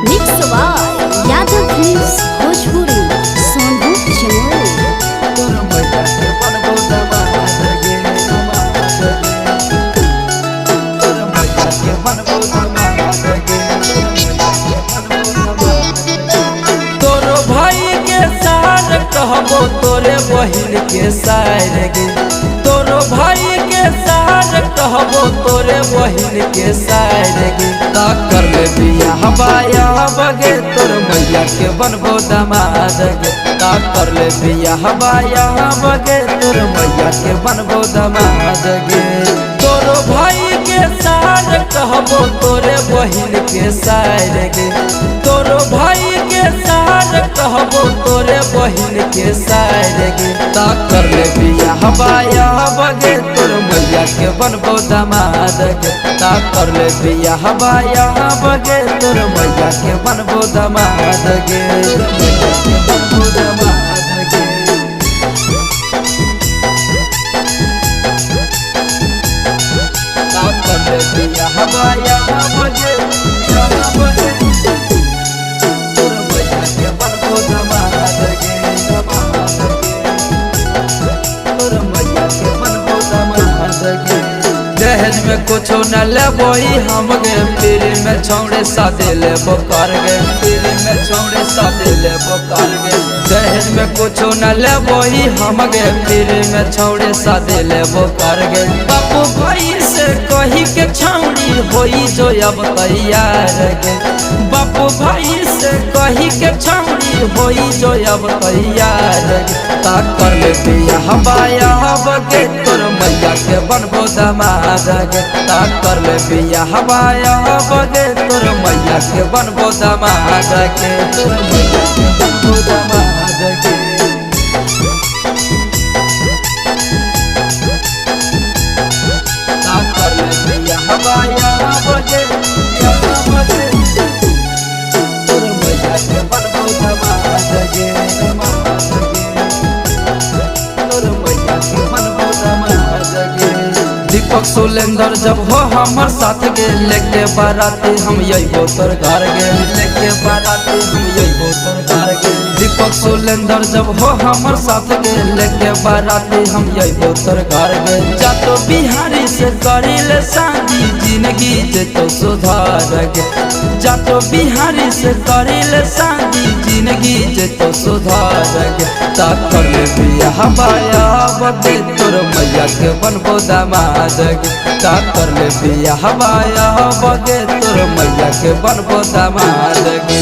Mix by Yadav films Bhojpuri Sonu Chamoli. तोरो भाई के सार कहबो तोरे बहिन के सार गे, तोरो भाई के सार कहबो तोरे बहिन के सार गे। ता कर ले बियाह बाया बगे तोर मैया के बनबो दामाद गे, ता कर ले बियाह बाया बगे तोर मैया के बनबो दामाद गे। तोरो भाई के सार कहबो तोरे बहिन के सार गे, तोरो भाई के सार कहबो तोरे बहिन के सार गे। ता कर ले बियाह बाया बगे तोर मैया के बनबो दामाद गे, ता कर ले बियाह बाया बगे तोर मैया के बनबो दामाद गे, बनबो दामाद गे। ता कर ले बियाह बाया बगे तोर मैया के बनबो दामाद गे, तोर मैया के बनबो दामाद गे। दहेज में कुछो न लेबो हम गे, पीरी में छौड़े सादे लेबो कर गे, पीरी में छौड़े सादे लेबो कर गे। दहेज में कुछो न लेबो हम गे, पीरी में छौड़े सादे लेबो कर गे। बापू भाई से कही के छौड़ी होई जो अब तैयार गे, बापू भाई से कही के छौड़ी होई जो अब तैयार गे। ता कर ले बियाह बाया बगे तोर मैया के बनबो दामाद गे, ता कर ले बियाह बाया बगे तोर मैया के बनबो दामाद गे, तोर मैया के बनबो दामाद गे। ता कर ले बियाह बाया बगे तोर मैया के बनबो दामाद गे, तोर मैया के बनबो दामाद गे। दीपक सुलेंदर जब हो हमर साथ गे, लेके बाराती हम अइबो तोर घर गे, लेके बाराती हम अइबो तोर घर गे। दीपक सुलेंदर जब हो हमर साथ गे, लेके बाराती हम अइबो तोर घर गे। जातो बिहारी से करिले शादी जिंदगी जेतो सुधार गे, जातो बिहारी से करिले शादी जिंदगी जेतो सुधार गे। ता कर ले बियाह बाया बगे तोर मैया के बनबो दामाद गे, ता कर ले बियाह बाया बगे तोर मैया के बनबो दामाद गे।